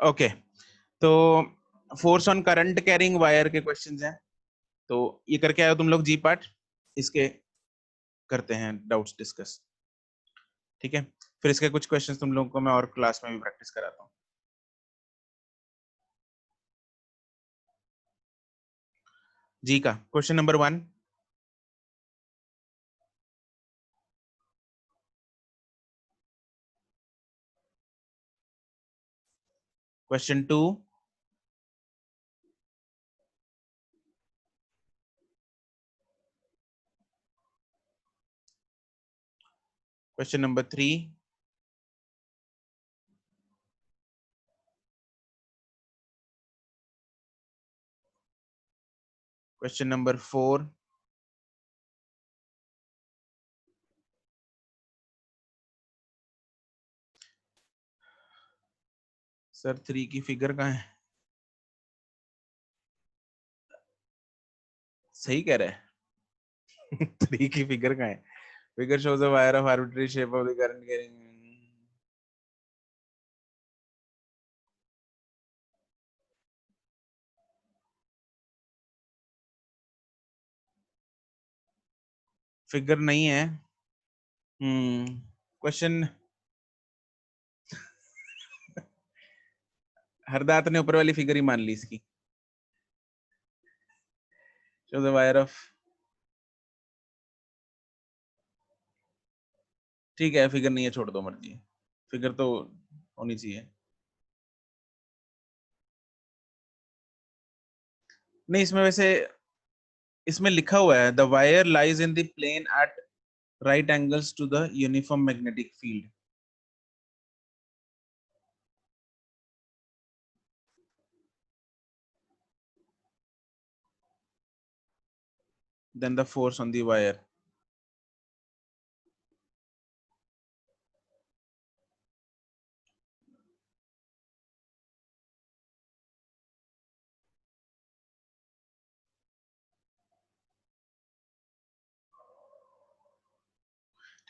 Okay, तो force on current carrying wire के questions हैं, तो ये करके आए हो तुम लोग जी पार्ट, इसके करते हैं डाउट्स डिस्कस, ठीक है। फिर इसके कुछ क्वेश्चंस तुम लोगों को मैं और क्लास में भी प्रैक्टिस कराता हूँ। जी का question number 1, question 2, question number 3, question number 4, sir 3 की फिगर कहाँ है? सही कह रहे हैं। 3 की फिगर कहाँ है? Figure shows a wire of arbitrary shape of the current carrying. Figure नहीं है। क्वेश्चन हरदात ने ऊपर वाली फिगर ही मान ली इसकी। शोज अ वायर ऑफ, ठीक है फिगर नहीं है, छोड़ दो मर्जी है, फिगर तो होनी चाहिए। नहीं इसमें वैसे, इसमें लिखा हुआ है the wire lies in the plane at right angles to the uniform magnetic field, then the force on the wire.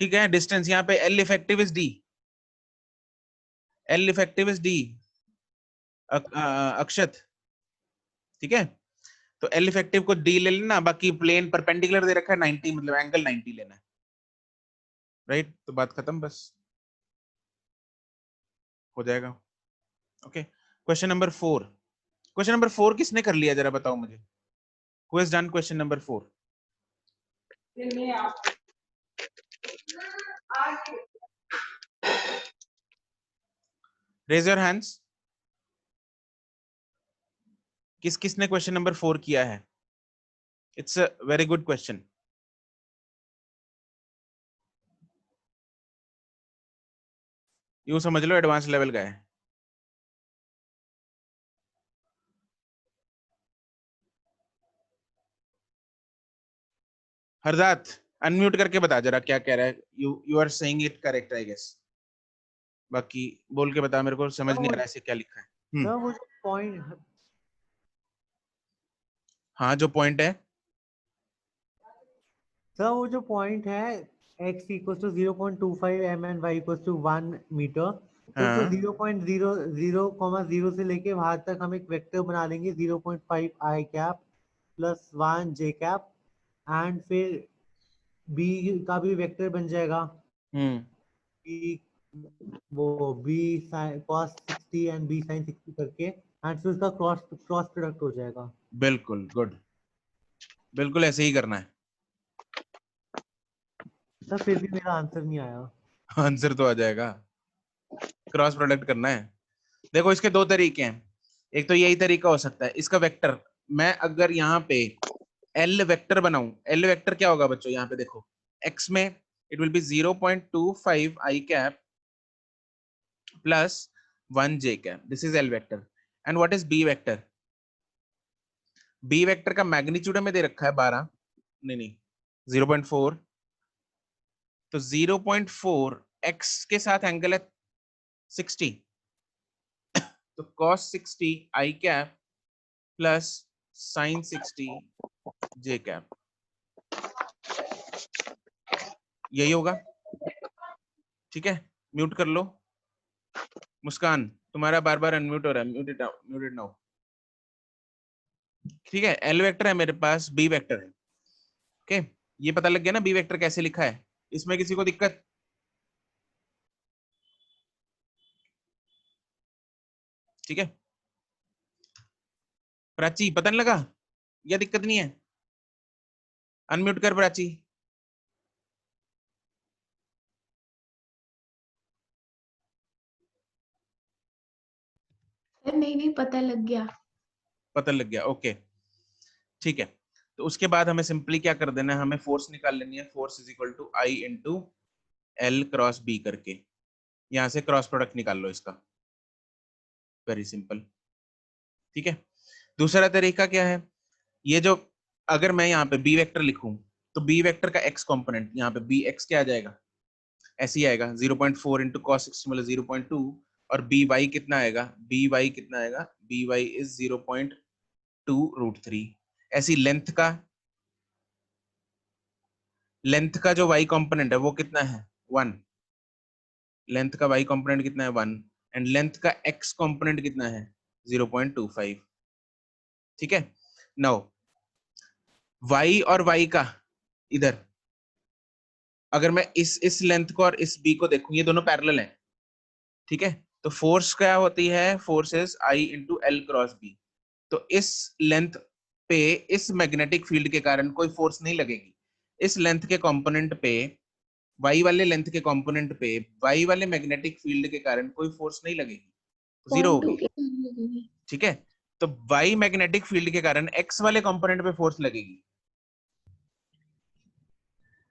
ठीक है, डिस्टेंस यहाँ पे L effective is D, L effective is D Akshat, ठीक है। तो एल इफेक्टिव को D ले लेना, बाकी प्लेन परपेंडिकुलर दे रखा है 90, मतलब एंगल 90 लेना है, राइट। तो बात खत्म, बस हो जाएगा। Okay, question number 4, question number 4 किसने कर लिया जरा बताओ मुझे, who has done question number 4? Raise your hands, किस किसने क्वेश्चन नंबर 4 किया है? It's a very good question. यूं समझ लो एडवांस लेवल का है। हरदात अनम्यूट करके बता जरा क्या कह रहा है। You are saying it correct I guess, बाकी बोल के बता, मेरे को समझ नहीं आ रहा है इसे क्या लिखा है। सर वो जो पॉइंट, हाँ जो पॉइंट है, सर वो जो पॉइंट है x equal to 0.25 m and y equal to 1 meter, तो उसको हाँ 0.00, से लेके वहां तक हम एक वेक्टर बना लेंगे 0.5 i cap plus 1 j cap, and फिर b का भी वेक्टर बन जाएगा, b वो b cos 60 and b sin 60 करके, एंड फिर उसका क्रॉस क्रॉस प्रोडक्ट हो जाएगा। बिल्कुल गुड, बिल्कुल ऐसे ही करना है। सर फिर भी मेरा आंसर नहीं आया। आंसर तो आ जाएगा, क्रॉस प्रोडक्ट करना है। देखो इसके दो तरीके हैं, एक तो यही तरीका हो सकता है, इसका वेक्टर मैं अगर यहाँ पे एल वेक्टर बनाऊं, एल वेक्टर क्या होगा बच्चों, यहाँ पे देखो एक्स में it will be 0.25 I cap plus 1 j cap, this is L vector. And what is B vector? B vector का मैग्नीट्यूड हमें दे रखा है 12, नहीं 0.4, तो 0.4 एक्स के साथ एंगल है 60, तो cos 60 I cap plus sin 60 j cap, यही होगा। ठीक है, म्यूट कर लो मुस्कान। तुम्हारा बार बार अनम्यूट हो रहा है, म्यूटेड नाउ। ठीक है, एल वेक्टर है मेरे पास, बी वेक्टर है। ओके, ये पता लग गया ना बी वेक्टर कैसे लिखा है? इसमें किसी को दिक्कत? ठीक है, प्राची पता नहीं लगा या दिक्कत नहीं है? अनम्यूट कर प्राची। सर नहीं नहीं पता लग गया। पता लग गया, ओके ठीक है। तो उसके बाद हमें सिंपली क्या कर देना है, हमें फोर्स निकाल लेनी है। Force is equal to I into L cross B करके, यहां से क्रॉस प्रोडक्ट निकाल लो इसका, वेरी सिंपल। ठीक है, दूसरा तरीका क्या है, ये जो अगर मैं यहाँ पे बी वेक्टर लिखूं तो बी वेक्टर का एक्स कॉम्पोनेंट यहाँ पे बी एक्स क्या आ जाएगा, ऐसे ही आएगा 0.4 इंटू कॉस 60 मतलब 0.2, और बी वाई कितना आएगा, बी वाई कितना आएगा, बी वाई इज 0.2 रूट 3। ऐसी लेंथ का जो y कंपोनेंट है वो कितना है 1, लेंथ का y कंपोनेंट कितना है 1, एंड लेंथ का x कंपोनेंट कितना है 0.25। ठीक है, नाउ y और y का इधर अगर मैं इस लेंथ को और इस b को देखूं, ये दोनों पैरेलल हैं। ठीक है, तो फोर्स क्या होती है, force is I into L cross B. तो इस लेंथ पे इस मैग्नेटिक फील्ड के कारण कोई फोर्स नहीं लगेगी, इस लेंथ के कंपोनेंट पे वाई वाले लेंथ के कंपोनेंट पे वाई वाले मैग्नेटिक फील्ड के कारण कोई फोर्स नहीं लगेगी, जीरो 0.2 होगी। के कारण लगेगी। ठीक है, तो वाई मैग्नेटिक फील्ड के कारण एक्स वाले कंपोनेंट पे फोर्स लगेगी।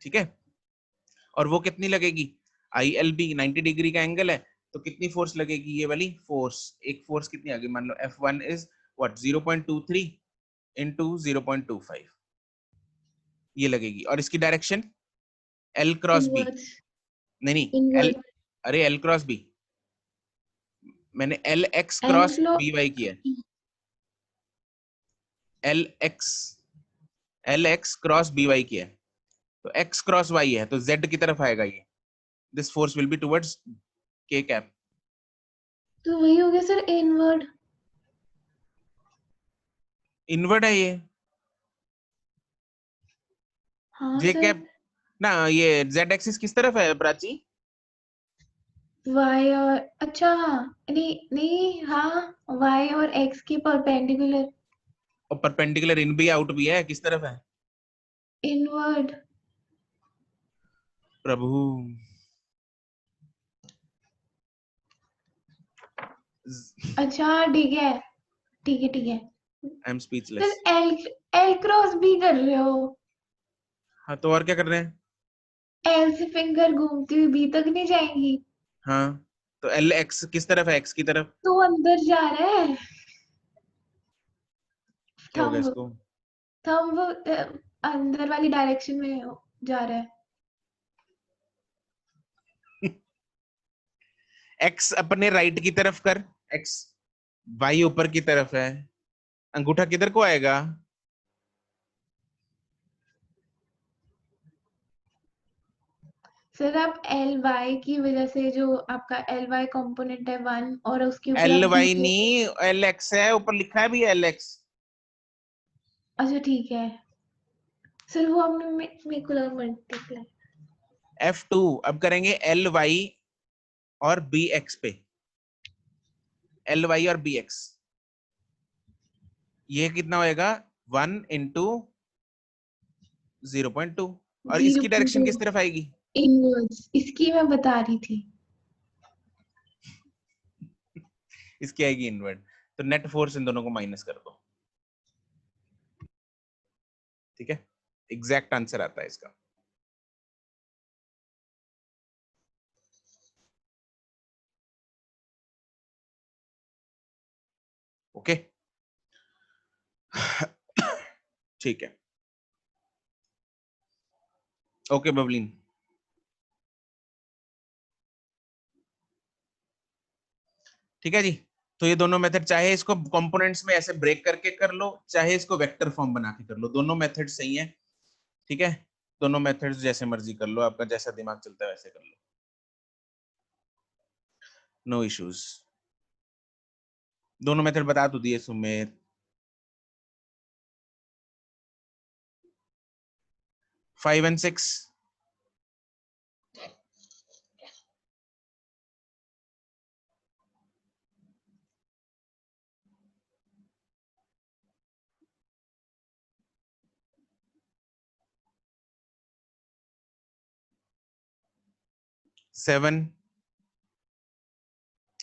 ठीक है, और वो कितनी लगेगी, आई एल बी 90 डिग्री का एंगल है, तो कितनी फोर्स लगेगी, ये वाली फोर्स, एक फोर्स कितनी आ गई, मान लो F1 इज व्हाट 0.23 इंटू 0.25, ये लगेगी। और इसकी direction L cross B, inverse. नहीं एल, इनवर्स। अरे एल क्रॉस बी, मैंने L X L cross flow. B Y किया है, L X cross B Y किया है, तो एक्स क्रॉस वाई है तो जेड की तरफ आएगा ये, this force will be towards के कैप। तो वही हो गया सर इनवर्ड। इनवर्ड है ये, हाँ जे सर। कैप ना, ये जेड एक्सिस किस तरफ है प्राची, वाई और अच्छा नहीं नहीं हाँ वाई और एक्स के परपेंडिकुलर। और परपेंडिकुलर इन भी आउट भी है, किस तरफ है इनवर्ड। प्रभु, अच्छा ठीक है ठीक है ठीक है। I am sir speechless. L L cross भी कर रहे हो। हाँ तो और क्या कर रहे हैं, एल से फिंगर घूमती हुई बी तक नहीं जाएंगी। हाँ तो एल एक्स किस तरफ है, एक्स की तरफ, तो अंदर जा रहा है। क्या हो गया थंब इसको, थंब अंदर वाली डायरेक्शन में जा रहा है। एक्स अपने राइट की तरफ कर, एक्स वाई ऊपर की तरफ है, अंगूठा किधर को आएगा, सर आप एल वाई की वजह से जो आपका एल वाई कॉम्पोनेंट है 1 और उसके ऊपर एल आप बी वाई नहीं एल एक्स है, ऊपर लिखा है भी एल एक्स। अच्छा ठीक है सर वो आपने मेरे को लगा मल्टीप्लाई। F2 अब करेंगे एल वाई और बी एक्स पे, एल वाई और बी एक्स, ये कितना होएगा 1 इंटू 0.2, और इसकी डायरेक्शन 0.2 किस तरफ आएगी, इनवर्स इसकी मैं बता रही थी। इसकी आएगी इनवर्ड, तो नेट फोर्स इन दोनों को माइनस कर दो। ठीक है, एग्जैक्ट आंसर आता है इसका। ओके ठीक है, ओके बबलीन, ठीक है जी। तो ये दोनों मेथड, चाहे इसको कंपोनेंट्स में ऐसे ब्रेक करके कर लो, चाहे इसको वेक्टर फॉर्म बना के कर लो, दोनों मेथड सही है। ठीक है, दोनों मेथड्स जैसे मर्जी कर लो, आपका जैसा दिमाग चलता है वैसे कर लो, नो इश्यूज। दोनों मेथड बता तो दिए Sumer. Five and six. Seven.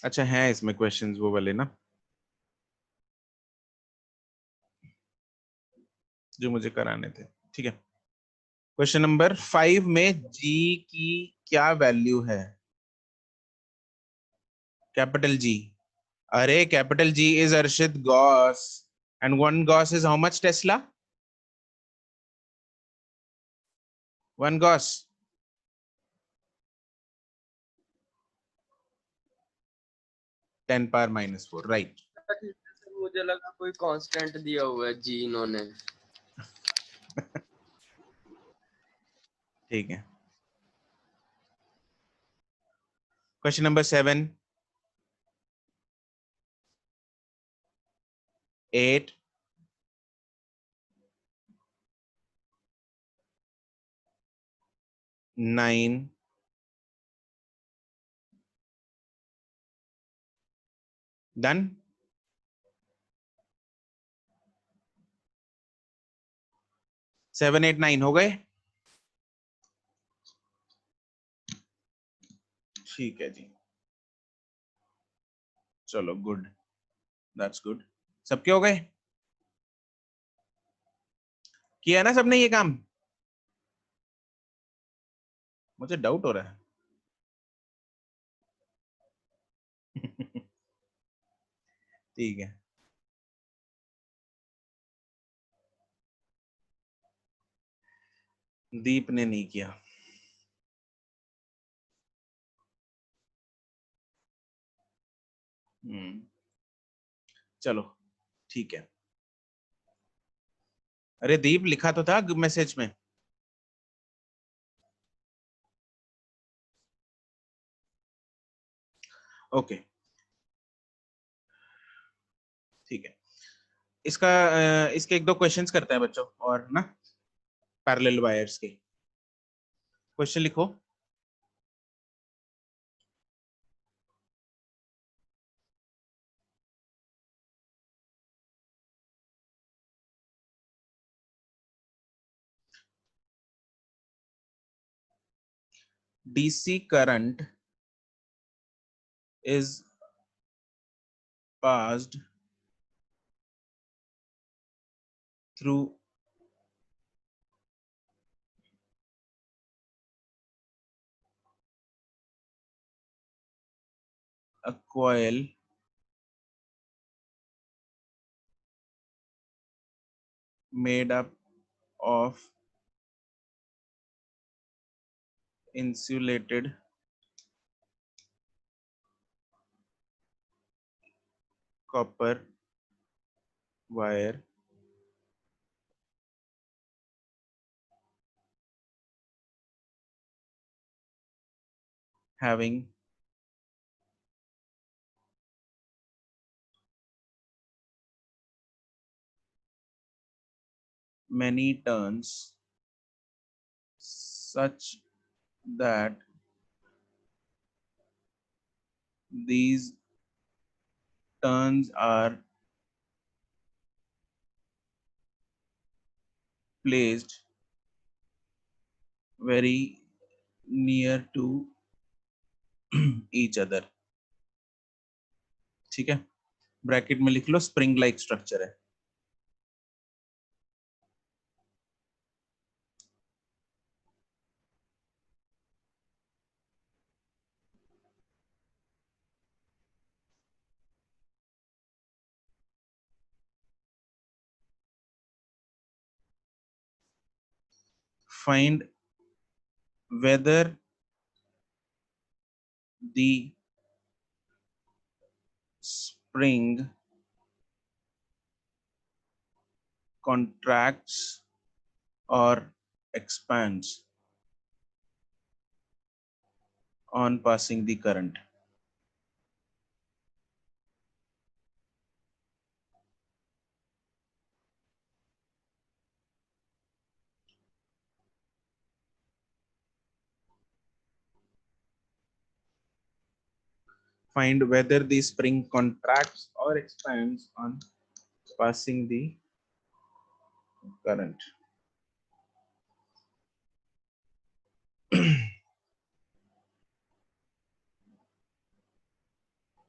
अच्छा है इसमें क्वेश्चंस वो वाले ना जो मुझे कराने थे। ठीक है, क्वेश्चन नंबर 5 में जी की क्या वैल्यू है? Capital G. अरे capital G is Arshit gauss and one gauss is how much tesla? One gauss 10⁻⁻⁴, right. मुझे लगा कोई कांस्टेंट दिया हुआ है जी इन्होंने। ठीक है, क्वेश्चन नंबर 7, 8, 9, डन। 7, 8, 9 हो गए। ठीक है जी, चलो गुड, दैट्स गुड। सबके हो गए? किया ना सबने ये काम? मुझे डाउट हो रहा है। ठीक है, दीप ने नहीं किया। चलो ठीक है। अरे दीप लिखा तो था मैसेज में। ओके ठीक है, इसका इसके एक दो क्वेश्चंस करते हैं बच्चों और ना, पैरेलल वायर्स के क्वेश्चन लिखो। DC current is passed through a coil made up of insulated copper wire having many turns such that these turns are placed very near to each other। ठीक है, bracket में लिख लो spring like structure है। Find whether the spring contracts or expands on passing the current। find whether the spring contracts or expands on passing the current.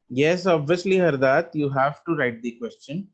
Yes, obviously, Hardat, you have to write the question.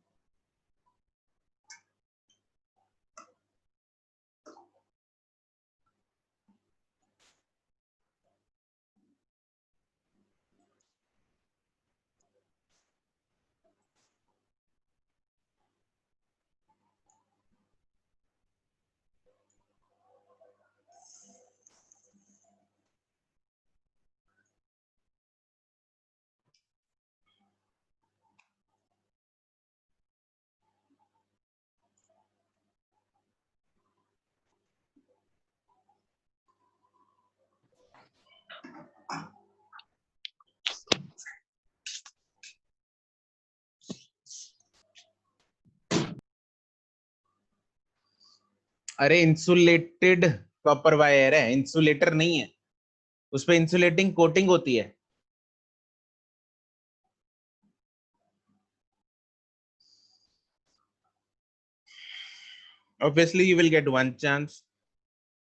अरे insulated copper wire है, insulator नहीं है, उस पे insulating coating होती है. Obviously you will get one chance.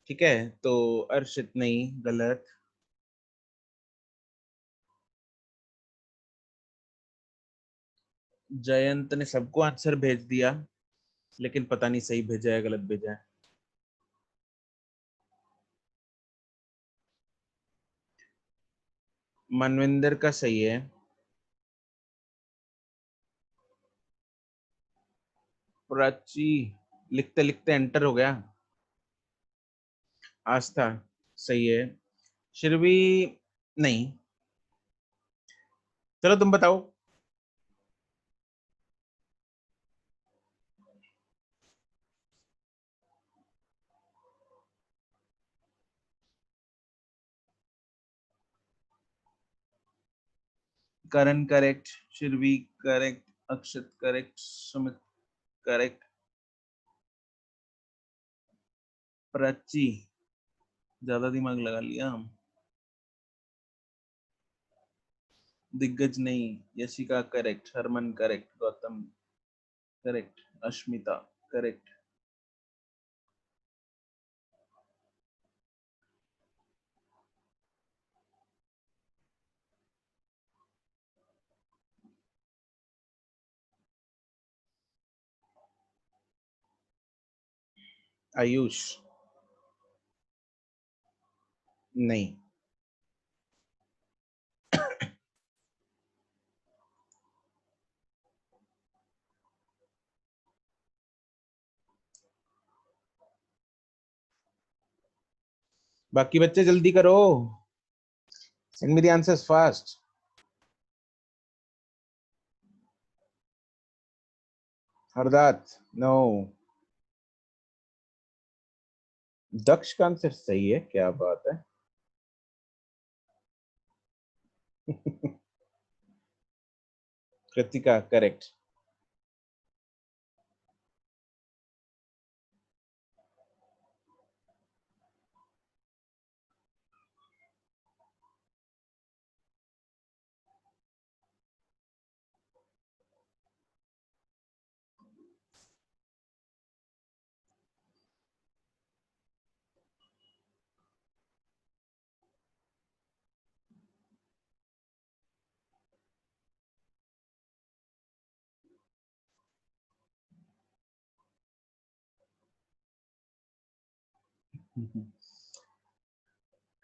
ठीक है, तो अर्शित नहीं, गलत. जयंत ने सबको आंसर भेज दिया, लेकिन पता नहीं सही भेजा है गलत भेजा है. मनविंदर का सही है. प्राची लिखते लिखते एंटर हो गया. आस्था सही है. शिरवी नहीं. चलो तुम बताओ. Karan correct, Shirvi correct, Akshat correct, Sumit correct, Prachi ज्यादा दिमाग लगा लिया. दिग्गज नहीं, Yashika correct, Harman correct, Gautam correct, Ashmita correct. Ayush नहीं. बाकी बच्चे जल्दी करो. Send me the answers fast. Hardat no. Daksh का आंसर सही है, क्या बात है. Kritika correct.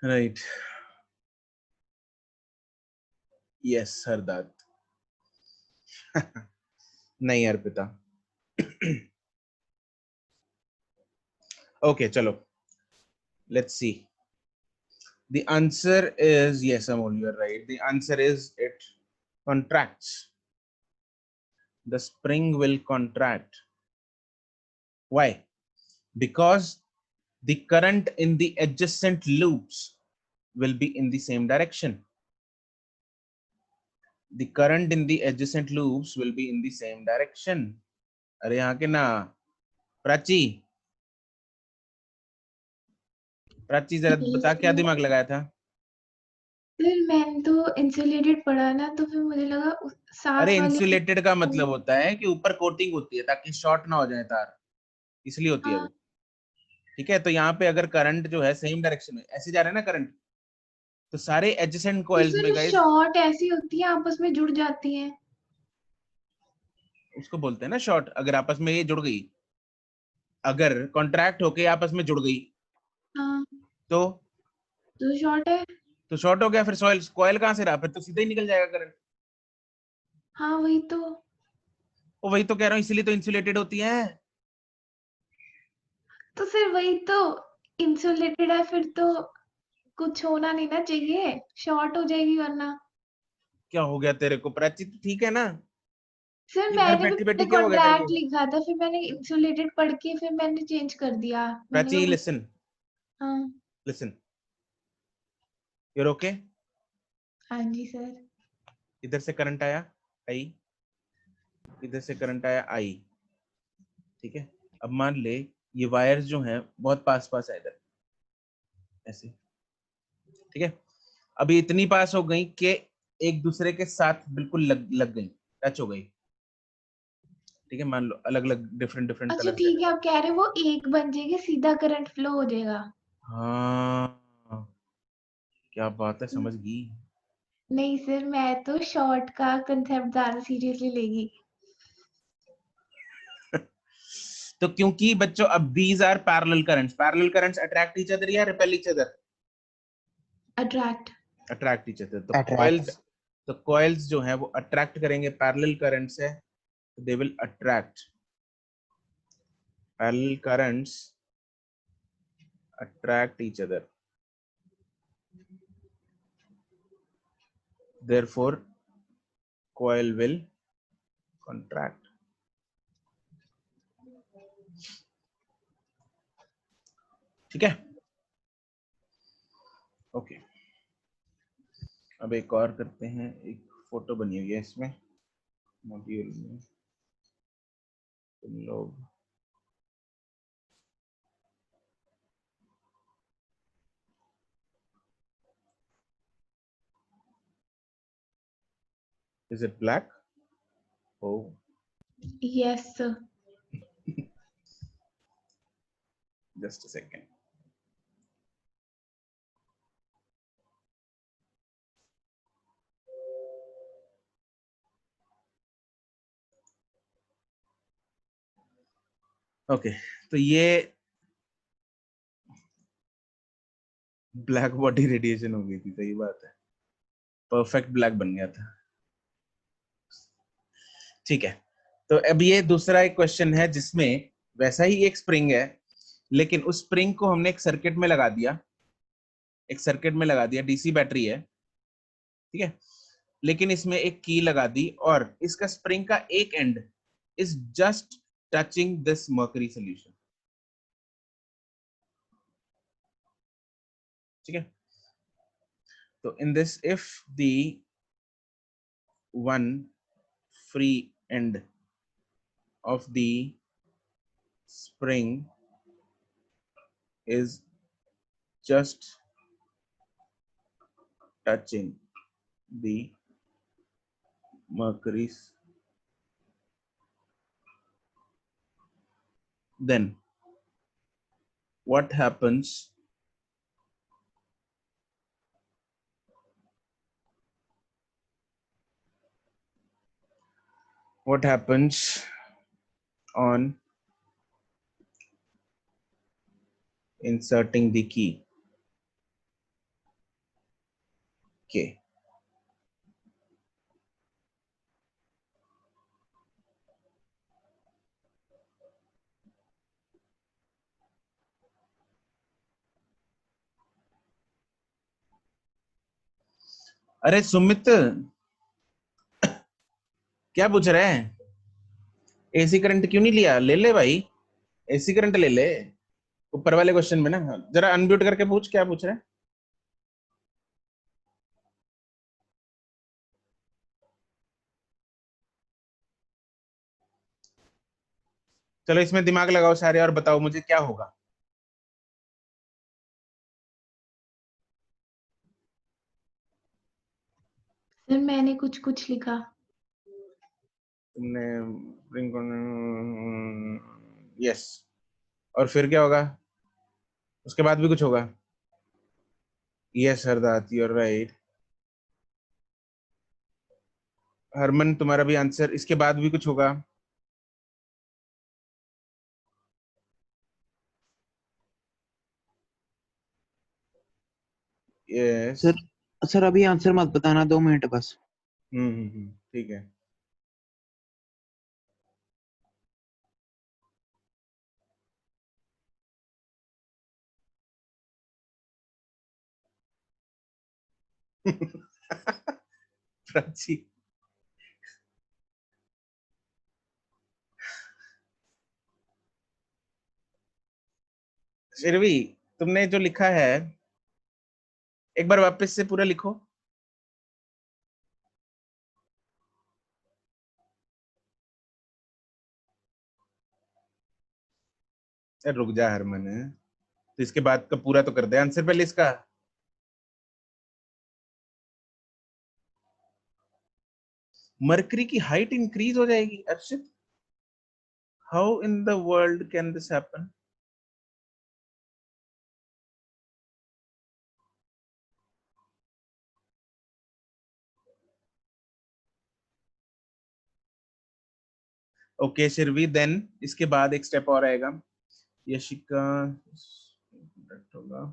Right. Yes Hardat. नहीं अर्पिता. ओके चलो, let's see. The answer is yes, Amol, you are right. The answer is it contracts. The spring will contract. Why? Because the current in the adjacent loops will be in the same direction. The current in the adjacent loops will be in the same direction. अरे यहाँ के ना. प्राची, प्राची जरा बता क्या दिमाग लगाया था. फिर मैंने तो इंसुलेटेड पढ़ा ना, तो फिर मुझे लगा साथ अरे वाले। इंसुलेटेड का मतलब होता है कि ऊपर कोटिंग होती है ताकि शॉर्ट ना हो जाए तार, इसलिए होती है हाँ, वो। ठीक है, तो यहाँ पे अगर करंट जो है सेम डायरेक्शन में ऐसे जा रहा है ना करंट, तो सारे एडजेसेंट तो कॉइल्स में फिर गाइस शॉर्ट ऐसी होती है, आपस में जुड़ जाती हैं। उसको बोलते हैं ना शॉर्ट। अगर आपस में ये जुड़ गई, अगर कॉन्ट्रैक्ट होके आपस में जुड़ गई हाँ, तो तो शॉर्ट है। शॉर्ट हो गया। फिर सॉइल कॉइल कहाँ से रहा, फिर तो सीधा ही निकल जाएगा करंट। हाँ, वही तो। वो वही तो कह रहा हूँ, इसीलिए तो इंसुलेटेड होती है। तो फिर वही तो, इंसुलेटेड है फिर तो कुछ होना नहीं ना चाहिए, शॉर्ट हो जाएगी वरना। क्या हो गया तेरे को प्राची, तो ठीक है ना? सर ये घर मैंने भी बैठी पहले बैठी क्या हो गया तेरे कॉन्ट्रैक्ट को? लिखा था, फिर मैंने इंसुलेटेड पढ़ के फिर मैंने चेंज कर दिया। मैंने प्राची कहा लिसन, हाँ। Listen, you're okay. हाँ जी सर। इधर से करंट आया आई, इधर से करंट आया आई। ठीक है, अब मान ले ये वायर्स जो हैं बहुत पास पास है इधर ऐसे। ठीक है, अभी इतनी पास हो गई कि एक दूसरे के साथ बिल्कुल लग गई, टच हो गई। ठीक है, मान लो अलग अलग डिफरेंट डिफरेंट अच्छा कलर से। ठीक है, आप कह रहे हैं वो एक बन जाएगी, सीधा करंट फ्लो हो जाएगा। हाँ, क्या बात है, समझ गई। नहीं सर, मैं तो शॉर्ट का कंसेप्ट ज्यादा सीरियसली लेगी। तो क्योंकि बच्चों अब these are parallel currents attract each other या repel each other? Attract. Attract each other. Attract. तो कॉइल्स जो है वो अट्रैक्ट करेंगे पैरेलल करंट से, they will attract. Parallel currents attract each other, therefore coil will contract। ठीक है, okay. अब एक और करते हैं, एक फोटो बनी हुई है इसमें मॉड्यूल में, तुम लोग is it black? Oh, yes sir. just a second। Okay, तो ये ब्लैक बॉडी रेडिएशन हो गई थी, सही बात है, परफेक्ट ब्लैक बन गया था। ठीक है, तो अब ये दूसरा एक क्वेश्चन है जिसमें वैसा ही एक स्प्रिंग है, लेकिन उस स्प्रिंग को हमने एक सर्किट में लगा दिया, एक सर्किट में लगा दिया, डीसी बैटरी है। ठीक है, लेकिन इसमें एक की लगा दी और इसका स्प्रिंग का एक and is just touching this mercury solution. ठीक है, तो in this if the one free and of the spring is just touching the mercury, then what happens on inserting the key? Okay, अरे सुमित क्या पूछ रहे हैं? एसी करंट क्यों नहीं लिया? ले ले भाई, एसी करंट ले ले। ऊपर वाले क्वेश्चन में ना, जरा अनम्यूट करके पूछ, क्या पूछ रहे हैं? चलो इसमें दिमाग लगाओ सारे और बताओ मुझे क्या होगा। सर मैंने कुछ कुछ लिखा। तुमने यस, और फिर क्या होगा? उसके बाद भी कुछ होगा? Yes Hardat, you are right. Harman तुम्हारा भी आंसर, इसके बाद भी कुछ होगा? यस। सर सर अभी आंसर मत बताना, 2 मिनट बस। ठीक है। प्राची, फिर भी तुमने जो लिखा है एक बार वापस से पूरा लिखो। यार रुक जा हरमन, तो इसके बाद का पूरा तो कर दे आंसर पहले इसका। मरकरी की हाइट इंक्रीज हो जाएगी? Arshit, how in the world can this happen? Okay Shirvi, then इसके बाद एक स्टेप और आएगा। यशिका होगा।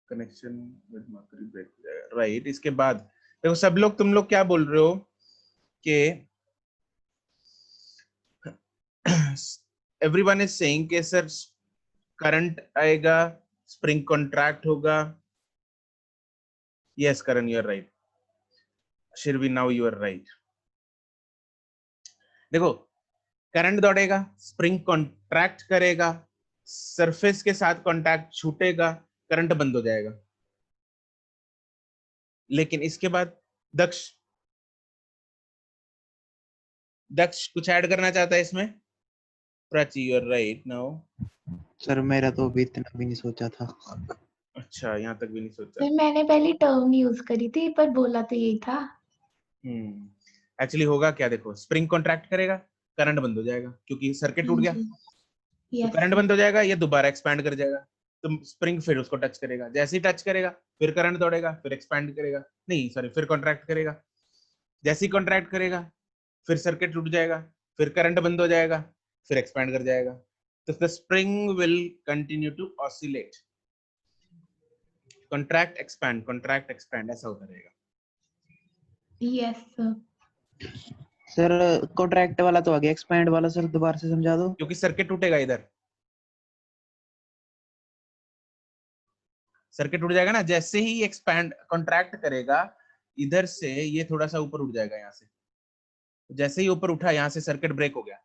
कनेक्शन विद मरकरी ब्रेक हो जाएगा, राइट। इसके बाद देखो सब लोग, तुम लोग क्या बोल रहे हो कि एवरीवन इज सेइंग कि सर करंट आएगा, स्प्रिंग कॉन्ट्रैक्ट होगा। Yes Karan, you are right. Shirvi, now you are right. देखो करंट दौड़ेगा, स्प्रिंग कॉन्ट्रैक्ट करेगा, सरफेस के साथ कांटेक्ट छूटेगा, करंट बंद हो जाएगा। लेकिन इसके बाद दक्ष, दक्ष कुछ ऐड करना चाहता है इसमें? Prachi, you are right now. Sir मेरा तो अभी इतना भी नहीं सोचा था। अच्छा, यहाँ तक भी नहीं सोचा। सर मैंने पहले टर्म यूज करी थी पर बोला तो यही था। एक्चुअली होगा क्या, देखो स्प्रिंग कॉन्ट्रैक्ट करेगा, करंट बंद हो जाएगा क्योंकि सर्किट टूट गया। तो यस करंट बंद हो जाएगा, ये दोबारा एक्सपैंड कर जाएगा, तो स्प्रिंग फिर उसको टच करेगा, जैसे ही टच करेगा फिर करंट दौड़ेगा, फिर एक्सपैंड करेगा, नहीं सॉरी फिर कॉन्ट्रैक्ट करेगा, जैसे ही कॉन्ट्रैक्ट करेगा फिर सर्किट टूट जाएगा, फिर करंट बंद हो जाएगा, फिर एक्सपैंड कर जाएगा। तो the spring will continue to oscillate, contract expand ऐसा होता रहेगा। Yes sir. सर कॉन्ट्रैक्ट वाला तो आ गया, एक्सपैंड वाला सर दोबारा से समझा दो। क्योंकि सर्किट टूटेगा, इधर सर्किट उड़ जाएगा ना, जैसे ही एक्सपैंड कॉन्ट्रैक्ट करेगा इधर से ये थोड़ा सा ऊपर उठ जाएगा यहाँ से, जैसे ही ऊपर उठा यहाँ से सर्किट ब्रेक हो गया,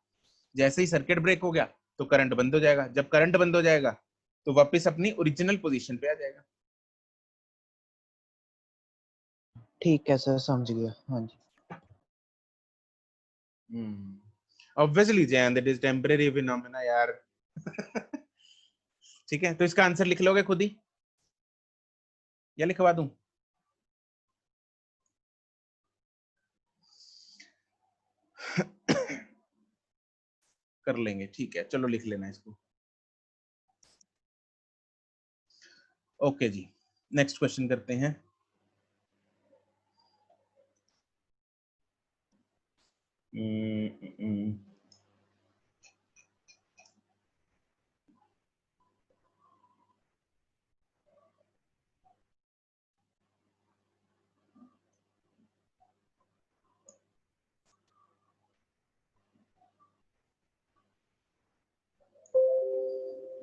जैसे ही सर्किट ब्रेक हो गया तो करंट बंद हो जाएगा, जब करंट बंद हो जाएगा तो वापस अपनी ओरिजिनल पोजीशन पे आ जाएगा। ठीक है सर, समझ गया। हाँ जी। Obviously Jain, that is temporary phenomena यार। ठीक है, तो इसका आंसर लिख लोगे खुद ही या लिखवा दूं? कर लेंगे, ठीक है, चलो लिख लेना इसको। ओके जी, नेक्स्ट क्वेश्चन करते हैं।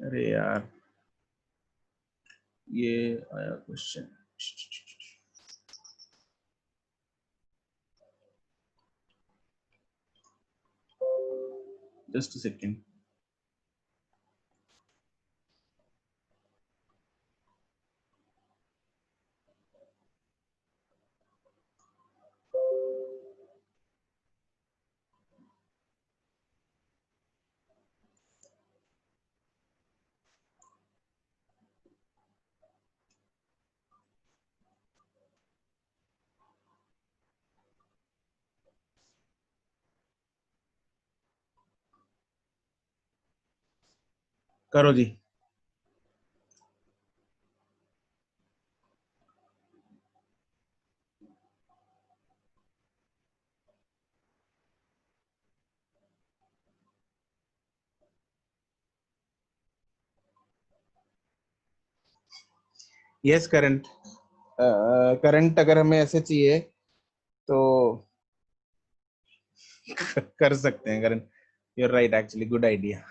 अरे यार ये आया क्वेश्चन, जस्ट अ सेकेंड। करो जी। यस करंट, करंट अगर हमें ऐसे चाहिए तो कर सकते हैं current. You're right, actually good idea.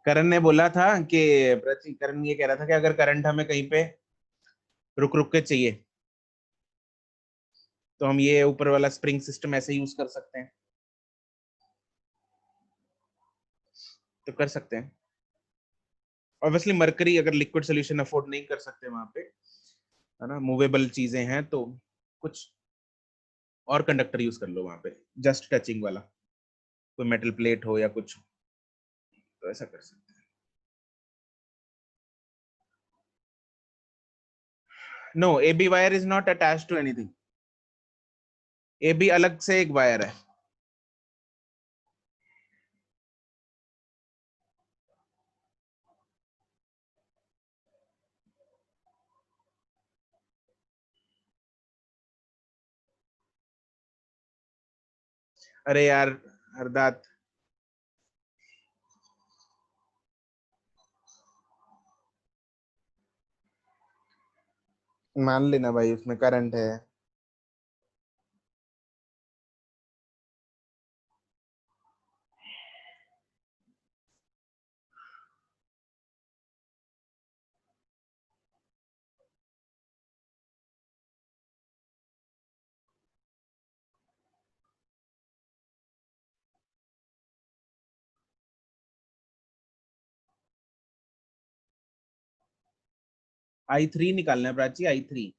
Karan ने बोला था कि करण ये कह रहा था कि अगर करंट हमें कहीं पे रुक रुक के चाहिए तो हम ये ऊपर वाला स्प्रिंग सिस्टम ऐसे यूज कर सकते हैं, तो कर सकते हैं। ऑब्वियसली मरकरी अगर लिक्विड सोल्यूशन अफोर्ड नहीं कर सकते वहां पे, है ना, मूवेबल चीजें हैं तो कुछ और कंडक्टर यूज कर लो वहां पे, जस्ट टचिंग वाला, कोई मेटल प्लेट हो या कुछ, तो ऐसा कर सकते हैं। No, A B wire is not attached to anything. A B अलग से एक वायर है। अरे यार हरदात, मान लेना भाई उसमें करंट है। I3 निकालना है प्राची, I3।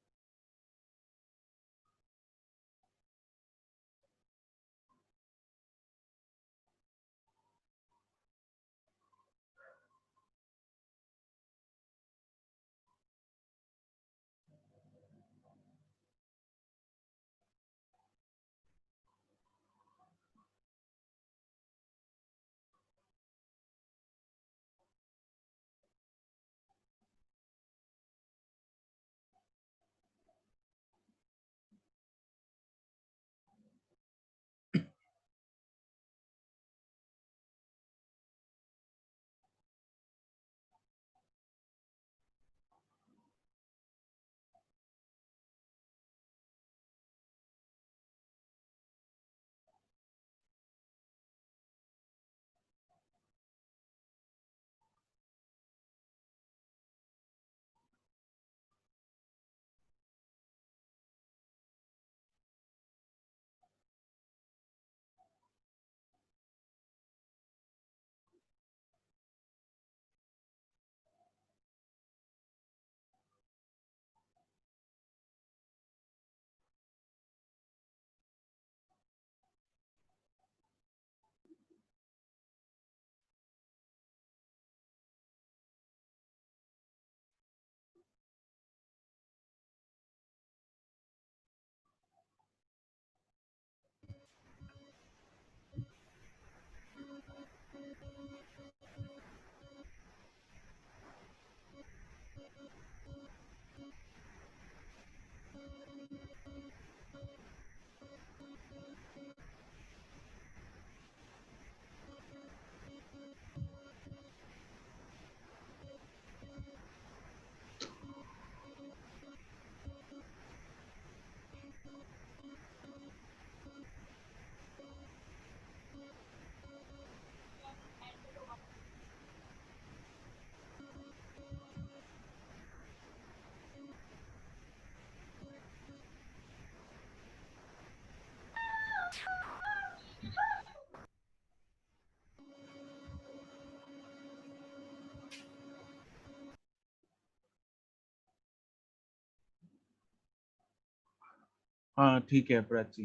हाँ ठीक है प्राची।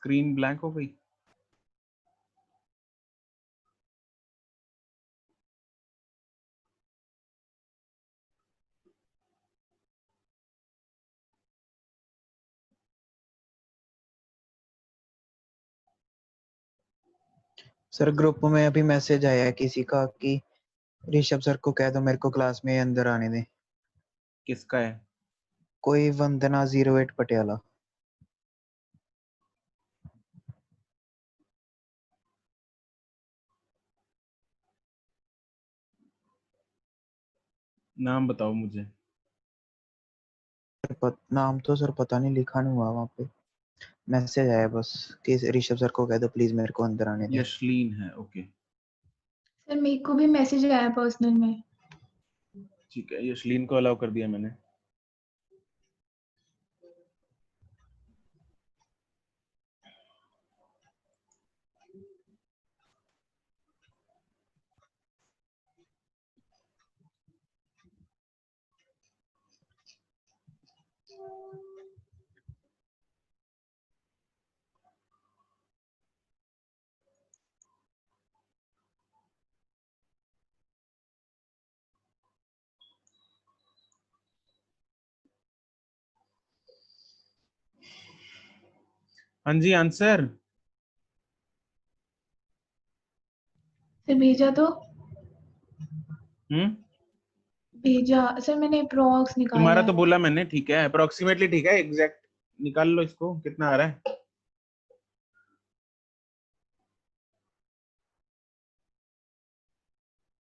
स्क्रीन ब्लैंक हो गई। सर ग्रुप में अभी मैसेज आया है किसी का कि ऋषभ सर को कह दो मेरे को क्लास में अंदर आने दें। किसका है? कोई वंदना 08 पटियाला। नाम बताओ मुझे। नाम तो सर पता नहीं, लिखा नहीं हुआ वहाँ पे। मैसेज आया बस कि ऋषभ सर को कह दो प्लीज मेरे को अंदर आने दें। यशलीन है, ओके सर मेरे को भी मैसेज आया पर्सनल में। ठीक है, यशलीन को अलाउ कर दिया मैंने। हाँ जी, आंसर सर भेजा तो हम्म भेजा सर, मैंने अप्रॉक्स निकाला तुम्हारा तो है। बोला मैंने, ठीक है, अप्रोक्सीमेटली ठीक है, एग्जैक्ट निकाल लो इसको कितना आ रहा है।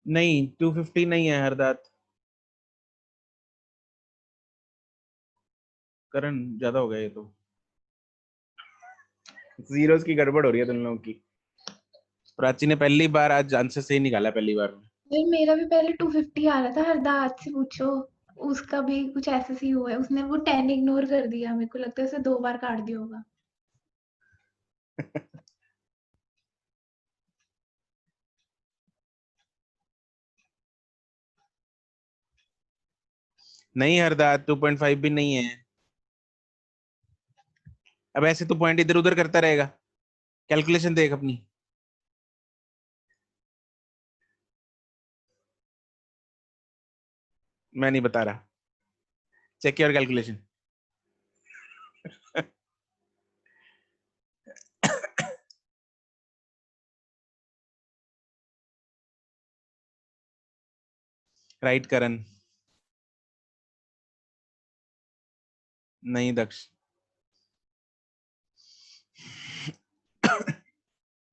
नहीं 250 नहीं है हरदात, करण ज्यादा हो गया ये तो। जीरोस की गड़बड़ हो रही है तुम लोगों की। प्राची ने पहली बार आज आंसर सही निकाला, पहली बार में। सर मेरा भी पहले 250 आ रहा था, हरदात से पूछो। उसका भी कुछ ऐसा ही हुआ है, उसने वो 10 इग्नोर कर दिया, मेरे को लगता है उसे 2 बार काट दिया होगा। नहीं हरदात 2.5 भी नहीं है। अब ऐसे तो पॉइंट इधर उधर करता रहेगा। कैलकुलेशन देख अपनी। मैं नहीं बता रहा, चेक योर कैलकुलेशन। राइट करण। नहीं दक्ष।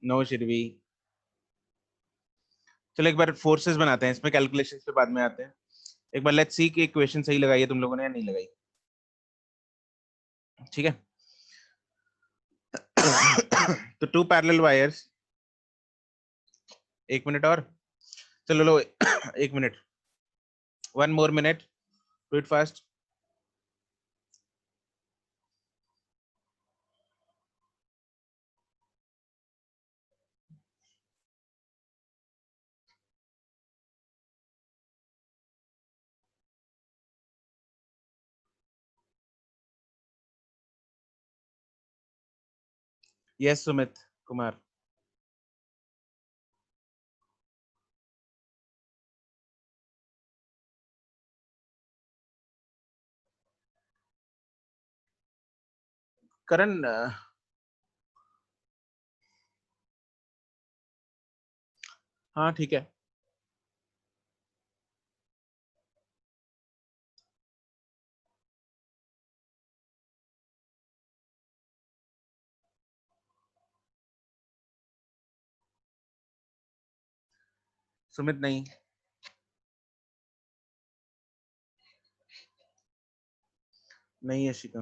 नो शिरवी। चलो एक बार फोर्सेस बनाते हैं, इसमें कैलकुलेशंस पे बाद में आते हैं। एक बार लेट्स सी कि इक्वेशन सही लगाई है तुम लोगों ने या नहीं लगाई। ठीक है। तो टू पैरेलल वायर्स, एक मिनट और, चलो लो एक minute, 1 more minute, do it fast. Yes Sumit Kumar. Karan हाँ ठीक है। सुमित नहीं, नहीं यशिका,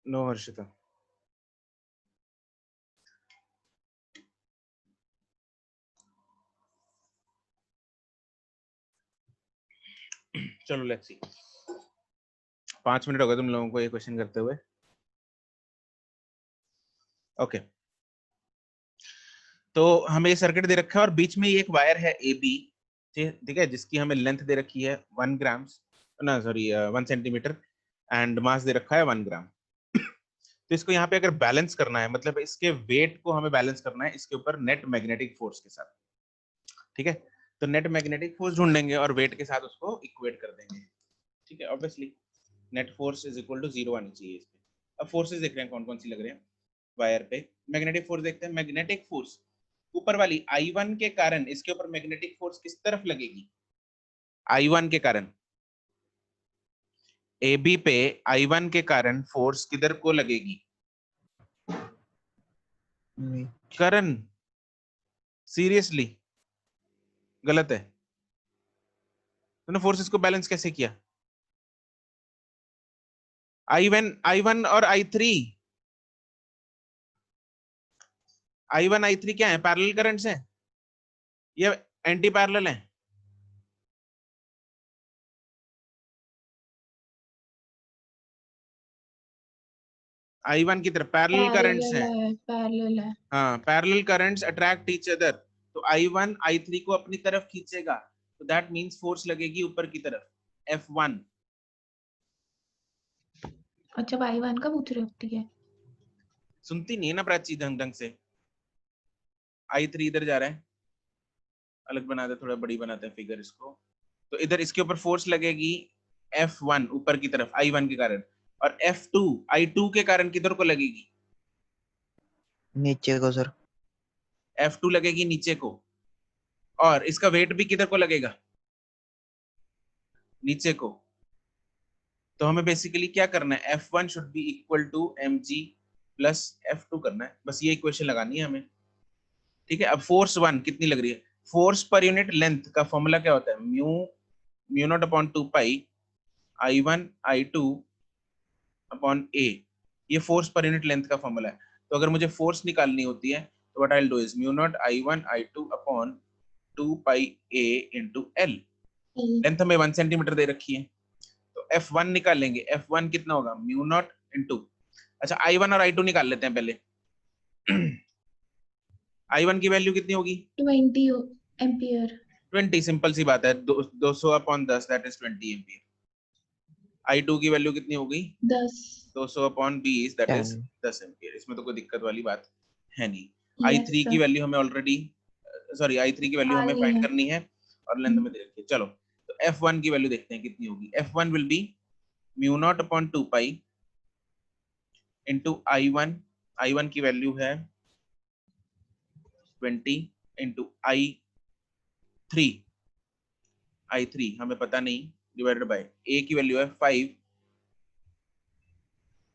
नो हर्षिता। चलो लेट्स सी, 5 मिनट हो गए तुम लोगों को ये क्वेश्चन करते हुए। ओके तो हमें ये सर्किट दे रखा है और बीच में एक वायर है ए बी, ठीक है, जिसकी हमें लेंथ दे रखी है 1 ग्राम। ना सॉरी 1 सेंटीमीटर एंड मास दे रखा है 1 ग्राम। तो इसको यहाँ पे अगर बैलेंस करना है, मतलब इसके वेट को हमें बैलेंस करना है इसके ऊपर नेट मैग्नेटिक फोर्स के साथ, ठीक है। तो नेट मैग्नेटिक फोर्स ढूंढेंगे और वेट के साथ उसको इक्वेट कर देंगे, ठीक है। Obviously net force is equal to 0 आनी चाहिए इस पे। अब फोर्सेस देख रहे हैं कौन कौन सी लग रही हैं वायर पे। मैग्नेटिक फोर्स देखते हैं। मैग्नेटिक फोर्स ऊपर वाली I1 के कारण इसके ऊपर मैग्नेटिक फोर्स किस तरफ लगेगी? I1 के कारण AB पे I1 के कारण फोर्स किधर को लगेगी? करण, सीरियसली गलत है। तूने फोर्सेस को बैलेंस कैसे किया? I1 और I3 क्या है? पैरेलल करंट्स हैं या एंटी पैरेलल हैं? I1 की तरफ पैरेलल करंट्स हैं। पैरेलल है। हाँ, parallel currents attract each other, तो I1 I3 को अपनी तरफ खींचेगा, तो दैट मींस फोर्स लगेगी ऊपर की तरफ F1। अच्छा Y1 का पूछ रहे हो? ठीक है। सुनती नहीं है ना प्राची ढंग से। I3 इधर जा रहा है, अलग बना दे, थोड़ा बड़ी बनाते हैं फिगर इसको। तो इधर इसके ऊपर फोर्स लगेगी F1 ऊपर की तरफ I1 के कारण, और F2 I2 के कारण किधर को लगेगी? नीचे को सर। F2 लगेगी नीचे को, और इसका वेट भी किधर को लगेगा? नीचे को। तो हमें बेसिकली क्या करना है? F1 should be equal to mg plus F2 करना है, बस ये इक्वेशन लगानी है हमें, ठीक है। अब फोर्स 1 कितनी लग रही है? फोर्स पर यूनिट लेंथ का फॉर्मूला क्या होता है? Mu naught upon 2 pi I1 I2 upon A। ये फोर्स पर यूनिट लेंथ का फॉर्मूला है। तो अगर मुझे फोर्स निकालनी होती है तो what I will do is mu naught I1 I2 upon 2 pi A into L। Length हमें 1 सेंटीमीटर दे रखी है, तो F1 निकालेंगे। F1 कितना होगा? म्यू नॉट इनटू, अच्छा I1 और I2 निकाल लेते हैं पहले। I1 की वैल्यू कितनी होगी? 20 एम्पियर। 20, सिंपल सी बात है, 200 upon 10 that is 20 ampere. I2 की वैल्यू कितनी होगी? 10। 200 अपॉन 20 दैट इज 10। 10 एम्पियर। इसमें तो कोई दिक्कत वाली बात है नहीं। यस I3 की वैल्यू हमें ऑलरेडी, सॉरी I3 की वैल्यू हमें फाइंड करनी है और लेंथ में दे रखी है। चलो तो F1 की वैल्यू देखते हैं कितनी होगी। F1 will be mu naught upon 2 pi into I1। I1 की वैल्यू है 20 इनटू I3 हमें पता नहीं, डिवाइडेड बाय A की वैल्यू है 5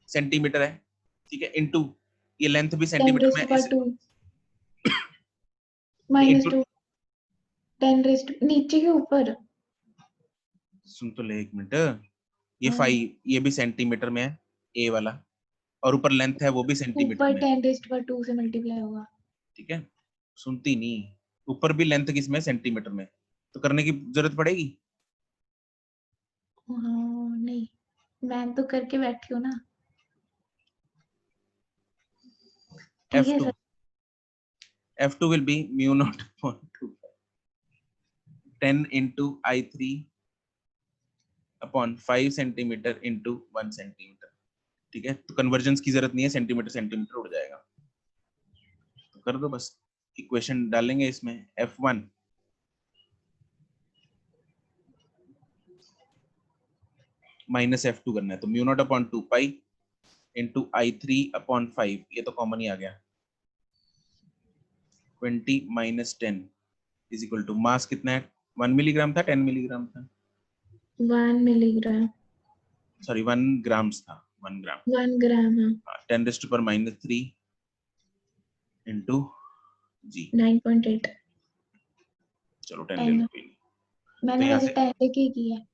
सेंटीमीटर है, ठीक है, इनटू ये लेंथ भी 10 सेंटीमीटर रेस्ट में पावर 2 माइनस 2 10 रेस्ट नीचे के ऊपर। सुन तो ले एक मिनट, ये 5 ये भी सेंटीमीटर में है A वाला, और ऊपर लेंथ है वो भी सेंटीमीटर ऊपर में, 10 रेस्ट पावर 2 से मल्टीप्लाई होगा। ठीक है। सुनती नहीं, ऊपर भी लेंथ किस में? सेंटीमीटर में, तो करने की जरूरत पड़ेगी? हाँ नहीं, मैं तो करके बैठी हूँ ना। ठीक है F2 sir. F2 will be mu naught upon 2 10 into I3 upon 5 centimetre into 1 centimetre, ठीक है। तो कन्वर्जन की जरूरत नहीं है, सेंटीमीटर सेंटीमीटर उड़ जाएगा, तो कर दो बस। इक्वेशन डालेंगे इसमें F1 माइनस F2 करना है, तो mu naught upon 2 pi into I3 upon 5, ये तो कॉमन ही आ गया। 20 माइनस 10 इज इक्वल टू, मास कितना है? 1 मिलीग्राम था, 10 मिलीग्राम था? 1 मिलीग्राम, सॉरी 1 ग्राम्स था, 1 ग्राम। 1 ग्राम। हाँ 10 raise to power minus 3 into G, 9.8। चलो 10 ले लो, कोई नहीं। मैंने यहाँ वैसे से 10 लेके की है।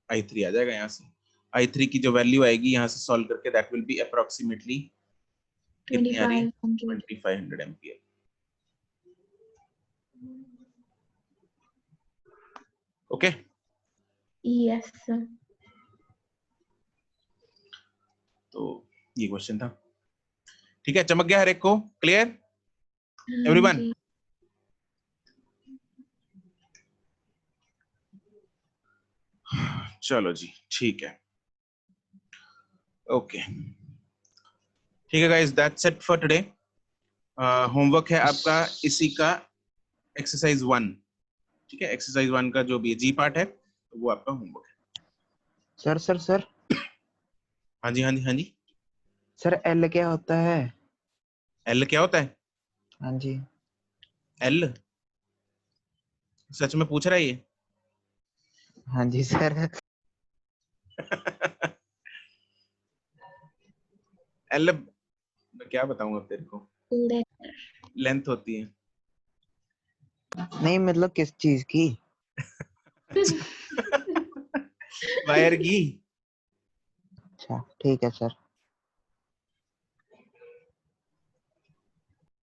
I3 आ जाएगा, यहाँ से I3 की जो वैल्यू आएगी यहाँ से सॉल्व करके, दैट विल बी अप्रोक्सीमेटली कितनी आ रही है? 2500 एम्पियर। Okay, yes sir. तो ये क्वेश्चन था, ठीक है। चमक गया हर एक को? Clear everyone? चलो जी, ठीक है, ओके, ठीक है guys, that's it for today. Homework है आपका इसी का एक्सरसाइज 1, ठीक है, एक्सरसाइज 1 का जो भी जी पार्ट है वो आपका होमवर्क है। सर सर सर हाँ जी, हाँ जी, हाँ जी। सर एल क्या होता है? एल क्या होता है? हाँ जी। एल सच में पूछ रहा है ये? हाँ जी सर। एल क्या बताऊं अब तेरे को, लेंथ होती है। नहीं मतलब किस चीज की? वायर की। अच्छा ठीक है सर।